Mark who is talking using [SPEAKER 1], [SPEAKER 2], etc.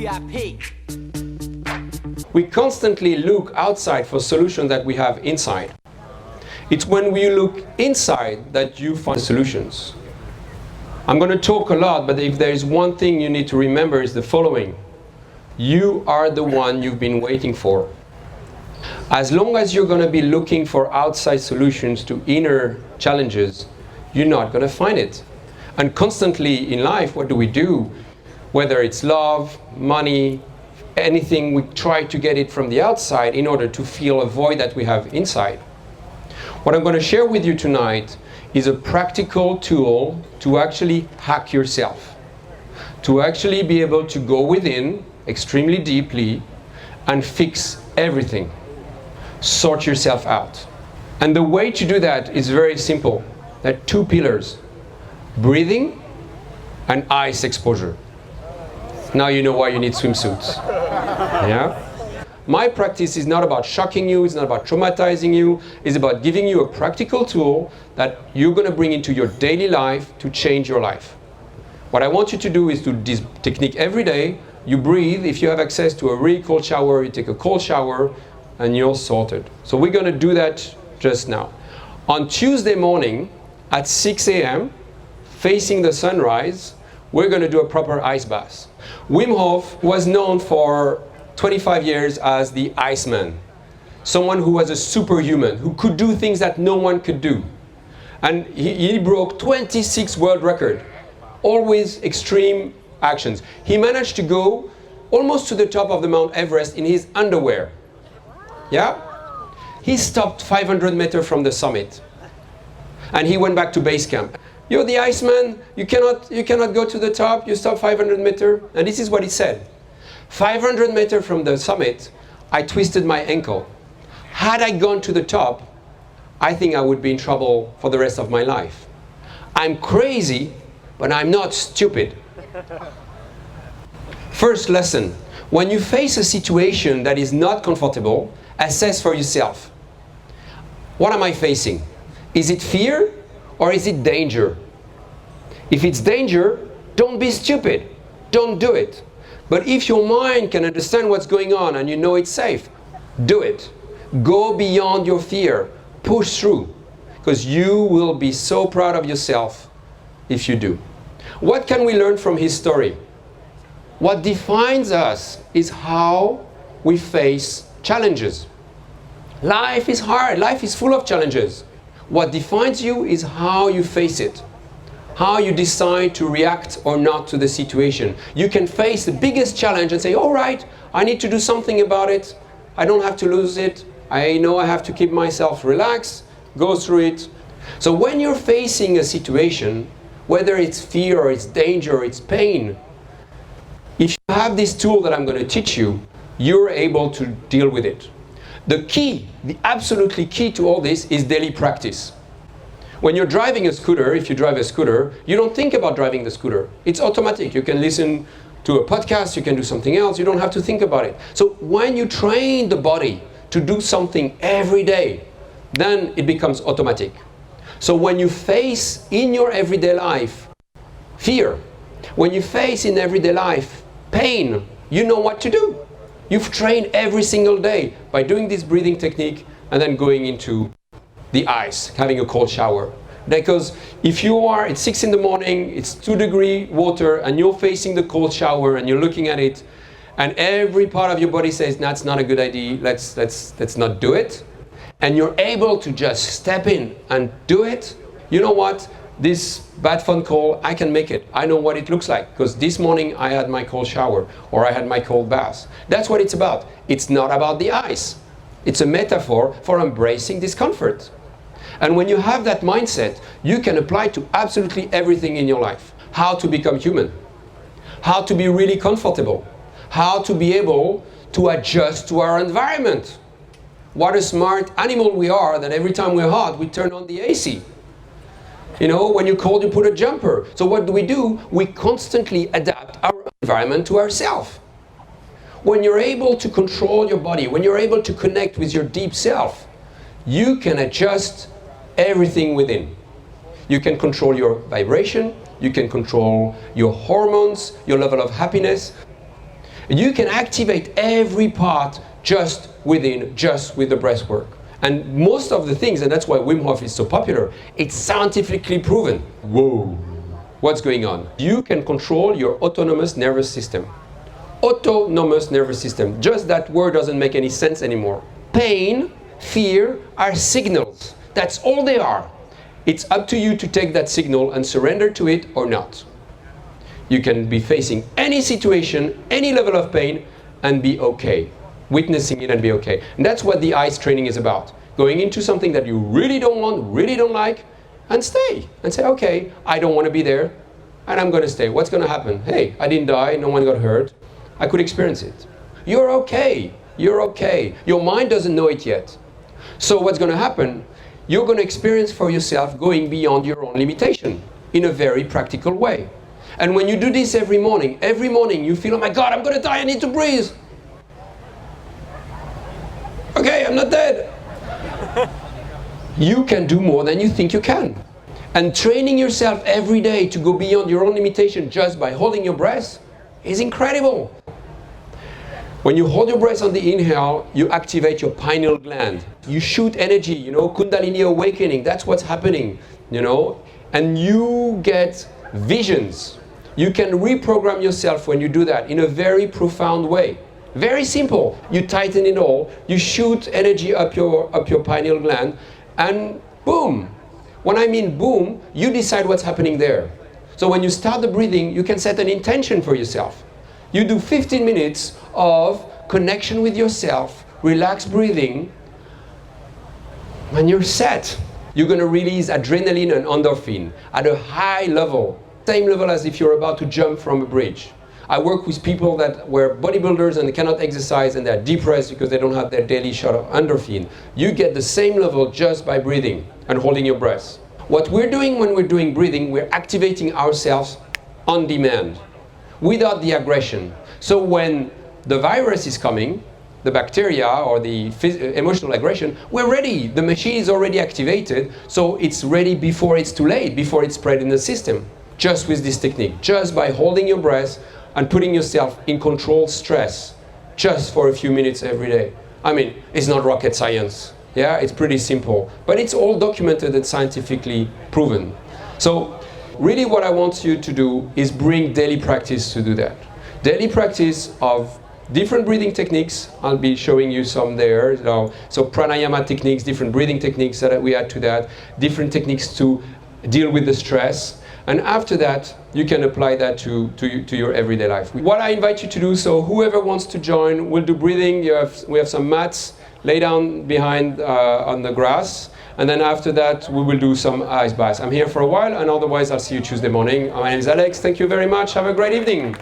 [SPEAKER 1] VIP.
[SPEAKER 2] We constantly look outside for solutions that we have inside. It's when we look inside that you find solutions. I'm going to talk a lot, but if there is one thing you need to remember is the following. You are the one you've been waiting for. As long as you're going to be looking for outside solutions to inner challenges, you're not going to find it. And constantly in life, what do? Whether it's love, money, anything, we try to get it from the outside in order to fill a void that we have inside. What I'm going to share with you tonight is a practical tool to actually hack yourself, to actually be able to go within extremely deeply and fix everything, sort yourself out. And the way to do that is very simple. There are two pillars, breathing and ice exposure. Now you know why you need swimsuits. Yeah? My practice is not about shocking you, it's not about traumatizing you, it's about giving you a practical tool that you're going to bring into your daily life to change your life. What I want you to do is do this technique every day. You breathe. If you have access to a really cold shower, you take a cold shower and you're sorted. So we're going to do that just now. On Tuesday morning at 6 a.m., facing the sunrise, we're going to do a proper ice bath. Wim Hof was known for 25 years as the Iceman, someone who was a superhuman, who could do things that no one could do. And he broke 26 world records, always extreme actions. He managed to go almost to the top of the Mount Everest in his underwear. Yeah? He stopped 500 meters from the summit. And he went back to base camp. You're the Iceman, you cannot go to the top, you stop 500 meters. And this is what he said. 500 meters from the summit, I twisted my ankle. Had I gone to the top, I think I would be in trouble for the rest of my life. I'm crazy, but I'm not stupid. First lesson, when you face a situation that is not comfortable, assess for yourself. What am I facing? Is it fear or is it danger? If it's danger, don't be stupid. Don't do it. But if your mind can understand what's going on and you know it's safe, do it. Go beyond your fear. Push through. Because you will be so proud of yourself if you do. What can we learn from his story? What defines us is how we face challenges. Life is hard. Life is full of challenges. What defines you is how you face it. How you decide to react or not to the situation. You can face the biggest challenge and say, all right, I need to do something about it. I don't have to lose it. I know I have to keep myself relaxed, go through it. So when you're facing a situation, whether it's fear or it's danger or it's pain, if you have this tool that I'm going to teach you, you're able to deal with it. The key, the absolutely key to all this is daily practice. When you're driving a scooter, if you drive a scooter, you don't think about driving the scooter. It's automatic. You can listen to a podcast, you can do something else, you don't have to think about it. So when you train the body to do something every day, then it becomes automatic. So when you face in your everyday life fear, when you face in everyday life pain, you know what to do. You've trained every single day by doing this breathing technique and then going into the ice, having a cold shower. Because if you are at 6 in the morning, it's 2-degree water, and you're facing the cold shower and you're looking at it, and every part of your body says, that's not a good idea, let's not do it, and you're able to just step in and do it, you know what? This bad phone call, I can make it. I know what it looks like, because this morning I had my cold shower, or I had my cold bath. That's what it's about. It's not about the ice. It's a metaphor for embracing discomfort. And when you have that mindset, you can apply to absolutely everything in your life. How to become human. How to be really comfortable. How to be able to adjust to our environment. What a smart animal we are that every time we're hot, we turn on the AC. You know, when you're cold, you put a jumper. So what do? We constantly adapt our environment to ourselves. When you're able to control your body, when you're able to connect with your deep self, you can adjust everything within. You can control your vibration, you can control your hormones, your level of happiness. You can activate every part just with the breath work. And most of the things, and that's why Wim Hof is so popular, it's scientifically proven. Whoa, what's going on? You can control your autonomous nervous system. Autonomous nervous system, just that word doesn't make any sense anymore. Pain, fear are signals. That's all they are. It's up to you to take that signal and surrender to it or not. You can be facing any situation, any level of pain, and be okay. Witnessing it and be okay. And that's what the ICE training is about. Going into something that you really don't want, really don't like, and stay. And say, okay, I don't want to be there, and I'm going to stay. What's going to happen? Hey, I didn't die, no one got hurt. I could experience it. You're okay. You're okay. Your mind doesn't know it yet. So what's going to happen? You're going to experience for yourself going beyond your own limitation in a very practical way. And when you do this every morning you feel, oh my God, I'm going to die, I need to breathe. Okay, I'm not dead. You can do more than you think you can. And training yourself every day to go beyond your own limitation just by holding your breath is incredible. When you hold your breath on the inhale, you activate your pineal gland. You shoot energy, Kundalini awakening, that's what's happening, and you get visions. You can reprogram yourself when you do that in a very profound way. Very simple. You tighten it all, you shoot energy up your pineal gland, and boom. When I mean boom, you decide what's happening there. So when you start the breathing, you can set an intention for yourself. You do 15 minutes of connection with yourself, relaxed breathing, and you're set. You're going to release adrenaline and endorphin at a high level, same level as if you're about to jump from a bridge. I work with people that were bodybuilders and they cannot exercise and they're depressed because they don't have their daily shot of endorphin. You get the same level just by breathing and holding your breath. What we're doing when we're doing breathing, we're activating ourselves on demand, without the aggression. So when the virus is coming, the bacteria or the emotional aggression, we're ready. The machine is already activated, so it's ready before it's too late, before it's spread in the system. Just with this technique, just by holding your breath and putting yourself in controlled stress, just for a few minutes every day. I mean, it's not rocket science. Yeah, it's pretty simple, but it's all documented and scientifically proven. So really what I want you to do is bring daily practice to do that. Daily practice of different breathing techniques. I'll be showing you some there. So pranayama techniques, different breathing techniques that we add to that, different techniques to deal with the stress. And after that, you can apply that to your everyday life. What I invite you to do, so whoever wants to join, we'll do breathing. We have some mats, lay down behind on the grass. And then after that, we will do some ice baths. I'm here for a while, and otherwise I'll see you Tuesday morning. My name is Alex. Thank you very much. Have a great evening.